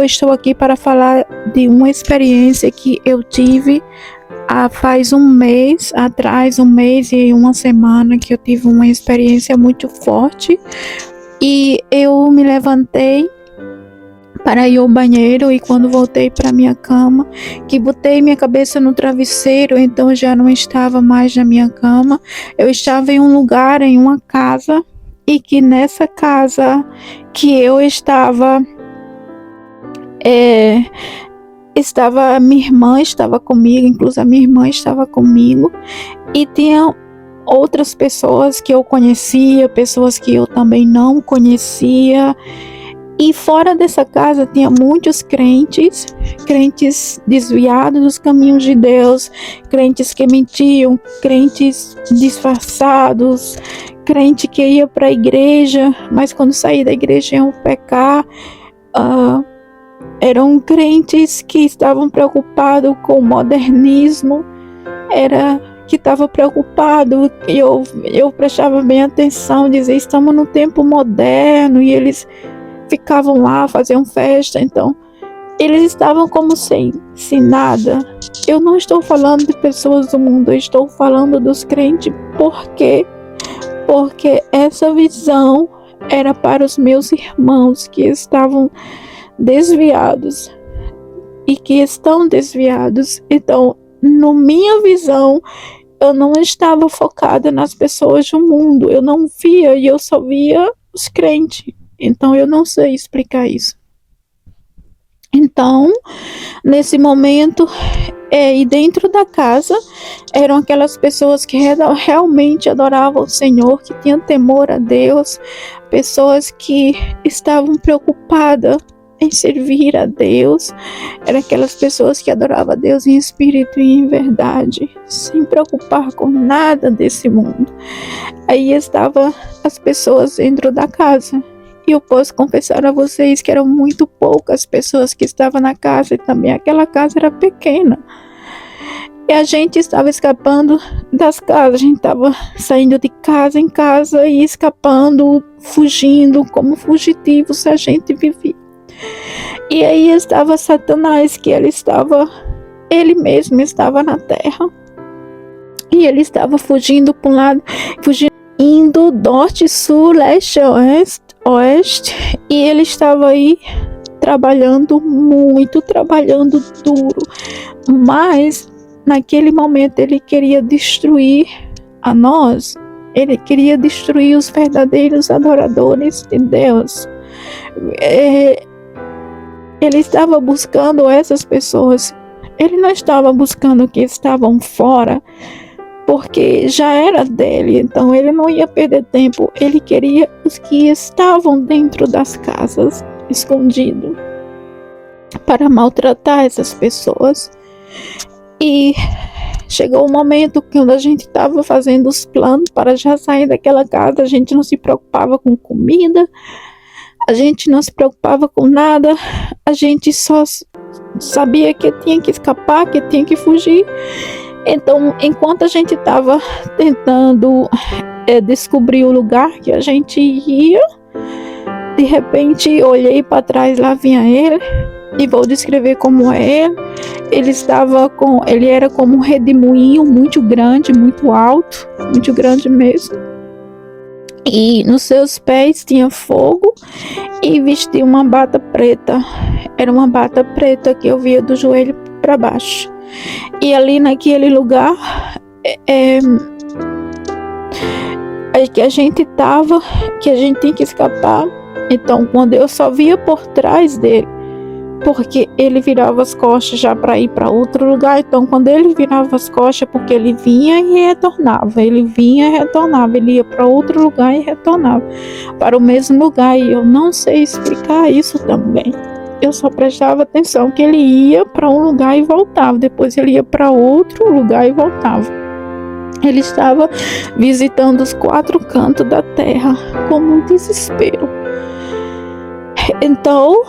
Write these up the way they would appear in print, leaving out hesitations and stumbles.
Eu estou aqui para falar de uma experiência que eu tive faz um mês atrás, um mês e uma semana, que eu tive uma experiência muito forte e eu me levantei para ir ao banheiro, e quando voltei para minha cama, que botei minha cabeça no travesseiro, então eu já não estava mais na minha cama, eu estava em um lugar, em uma casa, e que nessa casa que eu estava, minha irmã estava comigo, inclusive a minha irmã estava comigo, e tinha outras pessoas que eu conhecia, pessoas que eu também não conhecia. E fora dessa casa tinha muitos crentes desviados dos caminhos de Deus, crentes que mentiam, crentes disfarçados, crente que ia para a igreja, mas quando saía da igreja iam pecar. Eram crentes que estavam preocupados com o modernismo, que estava preocupado, e eu prestava bem atenção, dizia, estamos no tempo moderno, e eles ficavam lá, faziam festa, então eles estavam como sem nada. Eu não estou falando de pessoas do mundo, eu estou falando dos crentes. Por quê? Porque essa visão era para os meus irmãos que estavam desviados e que estão desviados. Então, na minha visão, eu não estava focada nas pessoas do mundo, eu não via, e eu só via os crentes. Então eu não sei explicar isso. Então, nesse momento, e dentro da casa, eram aquelas pessoas que realmente adoravam o Senhor, que tinham temor a Deus, pessoas que estavam preocupadas em servir a Deus, eram aquelas pessoas que adoravam a Deus em espírito e em verdade, sem preocupar com nada desse mundo. Aí estavam as pessoas dentro da casa. E eu posso confessar a vocês que eram muito poucas pessoas que estavam na casa, e também aquela casa era pequena. E a gente estava escapando das casas, a gente estava saindo de casa em casa e escapando, fugindo, como fugitivos a gente vivia. E aí estava Satanás, que ele mesmo estava na terra. E ele estava fugindo para um lado, indo norte, sul, leste, oeste, e ele estava aí trabalhando muito, trabalhando duro, mas naquele momento ele queria destruir a nós, ele queria destruir os verdadeiros adoradores de Deus. Ele estava buscando essas pessoas, ele não estava buscando que estavam fora, porque já era dele, então ele não ia perder tempo, ele queria os que estavam dentro das casas, escondidos, para maltratar essas pessoas. E chegou o momento que quando a gente estava fazendo os planos para já sair daquela casa, a gente não se preocupava com comida, a gente não se preocupava com nada, a gente só sabia que tinha que escapar, que tinha que fugir. Então, enquanto a gente estava tentando descobrir o lugar que a gente ia, de repente olhei para trás, lá vinha ele, e vou descrever como é ele. Ele era como um redemoinho muito grande, muito alto, muito grande mesmo. E nos seus pés tinha fogo, e vestia uma bata preta. Era uma bata preta que eu via do joelho para baixo. E ali naquele lugar que a gente estava, que a gente tinha que escapar. Então, quando eu só via por trás dele, porque ele virava as costas já para ir para outro lugar. Então, quando ele virava as costas, porque ele vinha e retornava, ele vinha e retornava, ele ia para outro lugar e retornava para o mesmo lugar. E eu não sei explicar isso também. Eu só prestava atenção que ele ia para um lugar e voltava, depois ele ia para outro lugar e voltava. Ele estava visitando os 4 cantos da terra como um desespero. Então,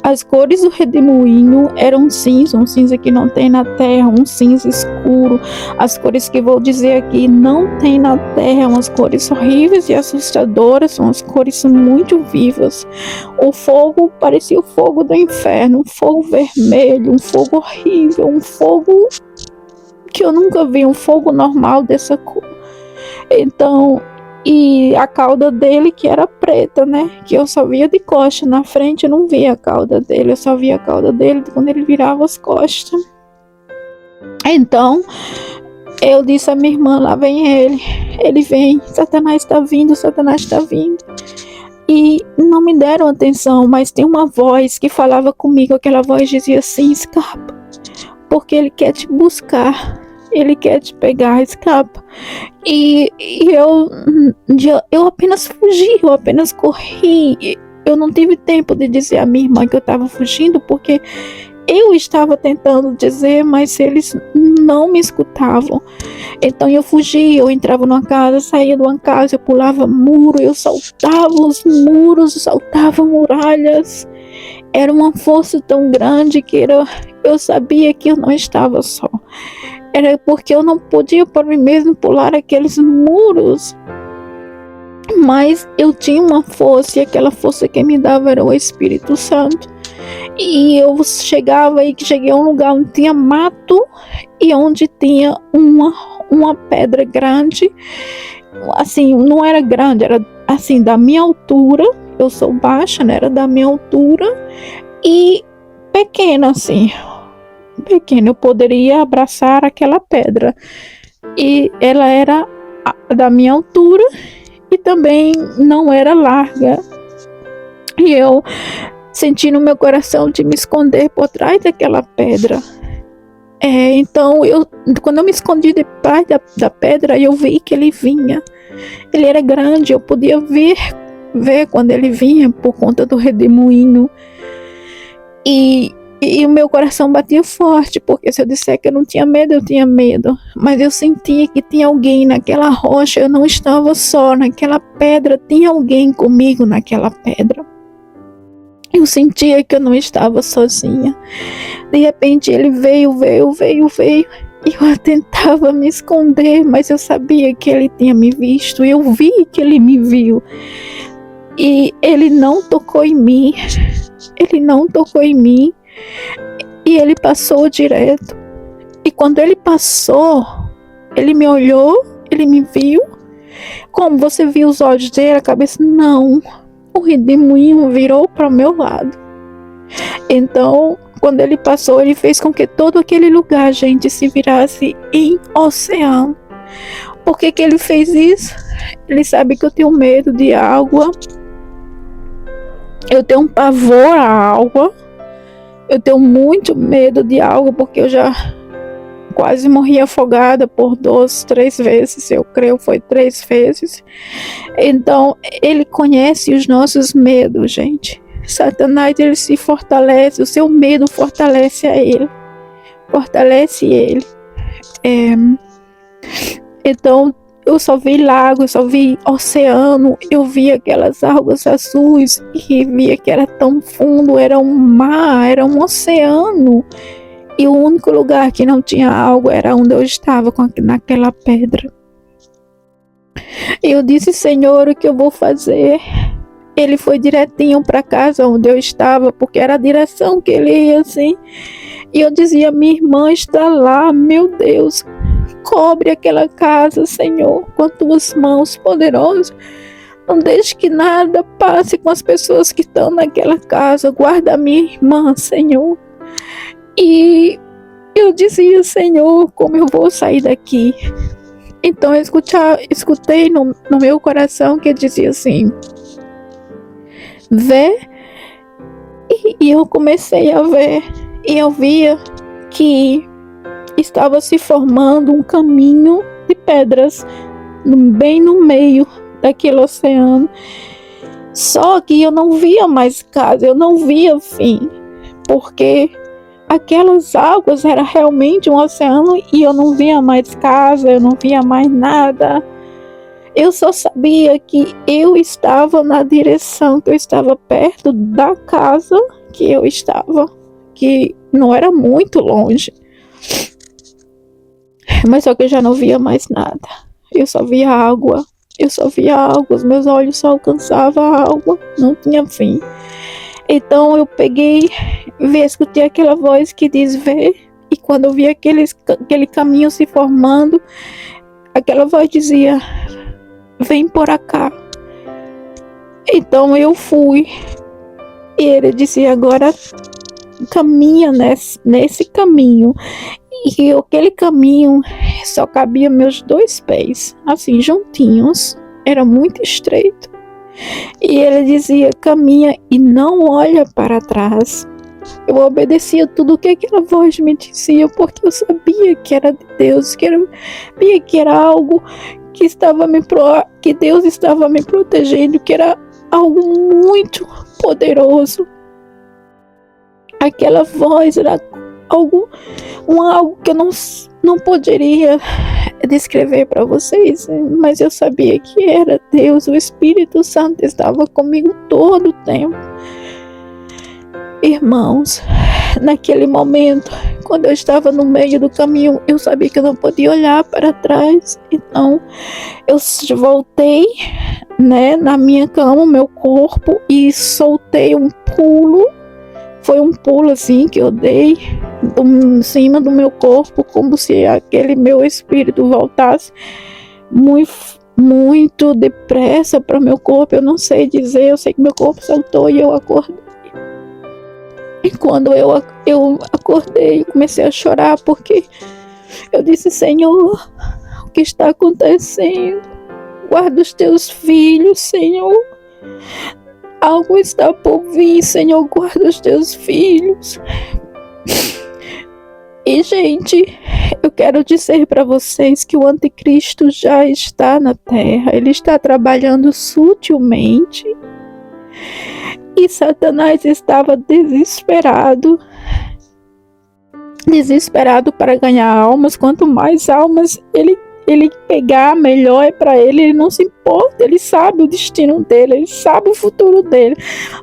As cores do redemoinho eram um cinza que não tem na terra, um cinza escuro. As cores que vou dizer aqui não tem na terra, umas cores horríveis e assustadoras, são as cores muito vivas. O fogo parecia o fogo do inferno, um fogo vermelho, um fogo horrível, um fogo que eu nunca vi, um fogo normal dessa cor. Então, e a cauda dele que era preta, né? Que eu só via de costa, na frente eu não via a cauda dele, eu só via a cauda dele quando ele virava as costas. Então, eu disse à minha irmã, lá vem ele vem, Satanás está vindo, Satanás está vindo. E não me deram atenção, mas tem uma voz que falava comigo, aquela voz dizia assim, escapa, porque ele quer te buscar. Ele quer te pegar, escapa. E eu apenas fugi, eu apenas corri. Eu não tive tempo de dizer à minha irmã que eu estava fugindo, porque eu estava tentando dizer, mas eles não me escutavam. Então eu fugi, eu entrava numa casa, saía de uma casa, eu pulava muro, eu saltava os muros, saltava muralhas. Era uma força tão grande que eu sabia que eu não estava só. Era porque eu não podia por mim mesmo pular aqueles muros. Mas eu tinha uma força, e aquela força que me dava era o Espírito Santo. E eu cheguei a um lugar onde tinha mato e onde tinha uma pedra grande. Assim, não era grande, era assim, da minha altura. Eu sou baixa, né? Era da minha altura e pequena, assim. Pequena, eu poderia abraçar aquela pedra. E ela era da minha altura e também não era larga. E eu senti no meu coração de me esconder por trás daquela pedra. Então, quando eu me escondi detrás da pedra, eu vi que ele vinha. Ele era grande, eu podia ver quando ele vinha por conta do redemoinho. E o meu coração batia forte, porque se eu disser que eu não tinha medo, eu tinha medo. Mas eu sentia que tinha alguém naquela rocha, eu não estava só, naquela pedra, tinha alguém comigo naquela pedra. Eu sentia que eu não estava sozinha. De repente ele veio. E eu tentava me esconder, mas eu sabia que ele tinha me visto. Eu vi que ele me viu. E ele não tocou em mim. E ele passou direto. E quando ele passou, ele me olhou, ele me viu. Como você viu os olhos dele, a cabeça? Não. O redemoinho virou para o meu lado. Então, quando ele passou, ele fez com que todo aquele lugar, gente, se virasse em oceano. Por que ele fez isso? Ele sabe que eu tenho medo de água. Eu tenho um pavor à água. Eu tenho muito medo de água, porque eu já quase morri afogada por 2, 3 vezes. Eu creio que foi 3 vezes. Então, ele conhece os nossos medos, gente. Satanás, ele se fortalece. O seu medo fortalece a ele. Fortalece ele. Então, eu só vi lago, eu só vi oceano, eu vi aquelas águas azuis e via que era tão fundo, era um mar, era um oceano. E o único lugar que não tinha água era onde eu estava, naquela pedra. E eu disse, Senhor, o que eu vou fazer? Ele foi direitinho para casa onde eu estava, porque era a direção que ele ia assim. E eu dizia, minha irmã está lá, meu Deus, cobre aquela casa, Senhor, com as tuas mãos poderosas. Não deixe que nada passe com as pessoas que estão naquela casa. Guarda a minha irmã, Senhor. E eu dizia, Senhor, como eu vou sair daqui? Então eu escutei no meu coração que dizia assim, vê. E eu comecei a ver. E eu via que estava se formando um caminho de pedras bem no meio daquele oceano. Só que eu não via mais casa, eu não via fim, porque aquelas águas era realmente um oceano e eu não via mais casa, eu não via mais nada. Eu só sabia que eu estava na direção, que eu estava perto da casa que eu estava, que não era muito longe. Mas só que eu já não via mais nada. Eu só via água. Os meus olhos só alcançavam a água, não tinha fim. Então eu peguei, escutei aquela voz que diz vê, e quando eu vi aquele caminho se formando, aquela voz dizia vem por cá. Então eu fui, e ele dizia agora caminha nesse caminho. E aquele caminho só cabia meus 2 pés, assim, juntinhos. Era muito estreito. E ele dizia, caminha e não olha para trás. Eu obedecia tudo o que aquela voz me dizia, porque eu sabia que era de Deus, sabia que era algo que Deus estava me protegendo, que era algo muito poderoso. Aquela voz era algo que eu não poderia descrever para vocês, mas eu sabia que era Deus, o Espírito Santo estava comigo todo o tempo. Irmãos, naquele momento, quando eu estava no meio do caminho, eu sabia que eu não podia olhar para trás, então eu voltei, na minha cama, meu corpo, e soltei um pulo. Foi um pulo assim que eu dei em cima do meu corpo, como se aquele meu espírito voltasse muito depressa para o meu corpo. Eu não sei dizer, eu sei que meu corpo saltou e eu acordei. E quando eu acordei, comecei a chorar porque eu disse, Senhor, o que está acontecendo? Guarda os teus filhos, Senhor. Algo está por vir, Senhor, guarda os teus filhos. E, gente, eu quero dizer para vocês que o anticristo já está na terra. Ele está trabalhando sutilmente. E Satanás estava desesperado para ganhar almas. Quanto mais almas ele pegar, melhor é para ele. Ele não se importa, ele sabe o destino dele, ele sabe o futuro dele,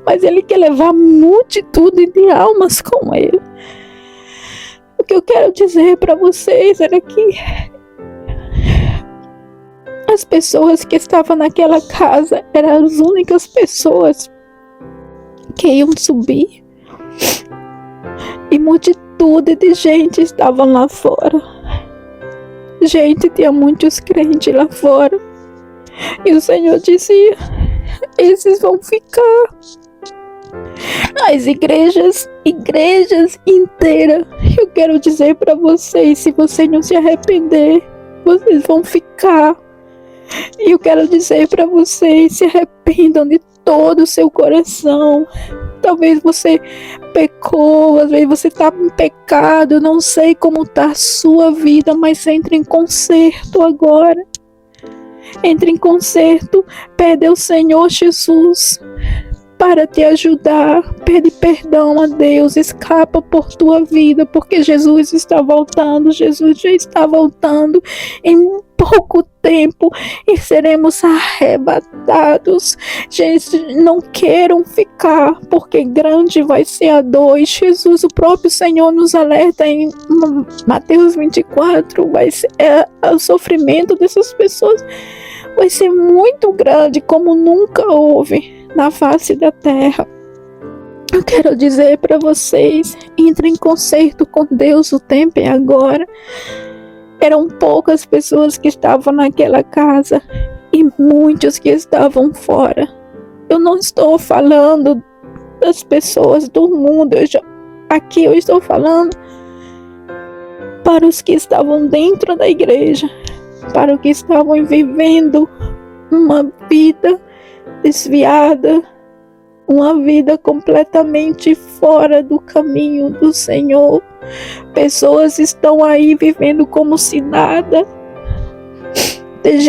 mas ele quer levar multitude de almas com ele. O que eu quero dizer para vocês era que as pessoas que estavam naquela casa eram as únicas pessoas que iam subir, e multitude de gente estavam lá fora. Gente, tinha muitos crentes lá fora. E o Senhor dizia, esses vão ficar. As igrejas inteiras. Eu quero dizer para vocês, se vocês não se arrepender, vocês vão ficar. E eu quero dizer para vocês, se arrependam de todo o seu coração. Talvez você pecou, às vezes você está em pecado, eu não sei como está a sua vida, mas entre em conserto agora. Entre em conserto, pede ao Senhor Jesus para te ajudar, pede perdão a Deus, escapa por tua vida, porque Jesus está voltando, Jesus já está voltando em pouco tempo e seremos arrebatados. Gente, não queiram ficar, porque grande vai ser a dor. E Jesus, o próprio Senhor, nos alerta em Mateus 24, o sofrimento dessas pessoas vai ser muito grande, como nunca houve na face da terra. Eu quero dizer para vocês, entre em conserto com Deus, o tempo é agora. Eram poucas pessoas que estavam naquela casa e muitos que estavam fora. Eu não estou falando das pessoas do mundo, aqui eu estou falando para os que estavam dentro da igreja, para os que estavam vivendo uma vida desviada, uma vida completamente fora do caminho do Senhor. Pessoas estão aí vivendo como se nada.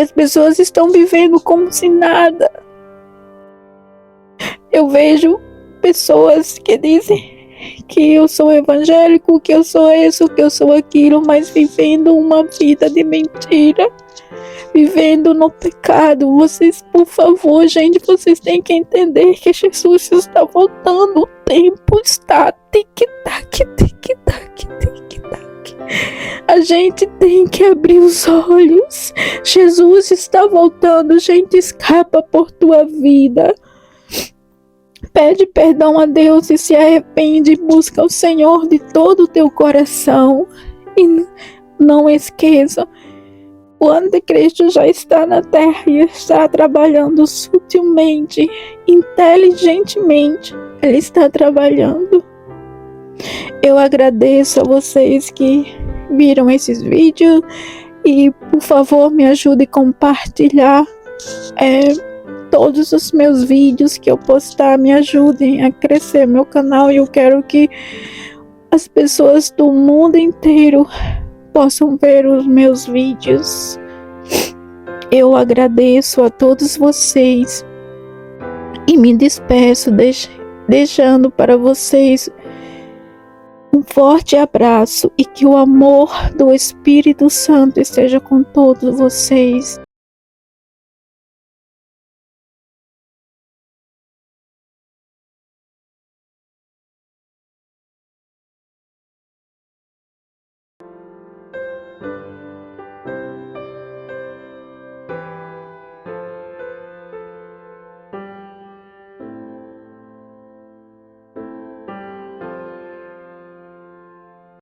As pessoas estão vivendo como se nada. Eu vejo pessoas que dizem que eu sou evangélico, que eu sou isso, que eu sou aquilo, mas vivendo uma vida de mentira, vivendo no pecado. Vocês, por favor, gente, vocês têm que entender que Jesus está voltando. O tempo está tic-tac, tic-tac, tic-tac. A gente tem que abrir os olhos. Jesus está voltando. Gente, escapa por tua vida. Pede perdão a Deus e se arrepende. Busca o Senhor de todo o teu coração. E não esqueça, o anticristo já está na terra e está trabalhando sutilmente, inteligentemente. Ele está trabalhando. Eu agradeço a vocês que viram esses vídeos e, por favor, me ajude a compartilhar todos os meus vídeos que eu postar. Me ajudem a crescer meu canal e eu quero que as pessoas do mundo inteiro possam ver os meus vídeos. Eu agradeço a todos vocês e me despeço deixando para vocês um forte abraço e que o amor do Espírito Santo esteja com todos vocês.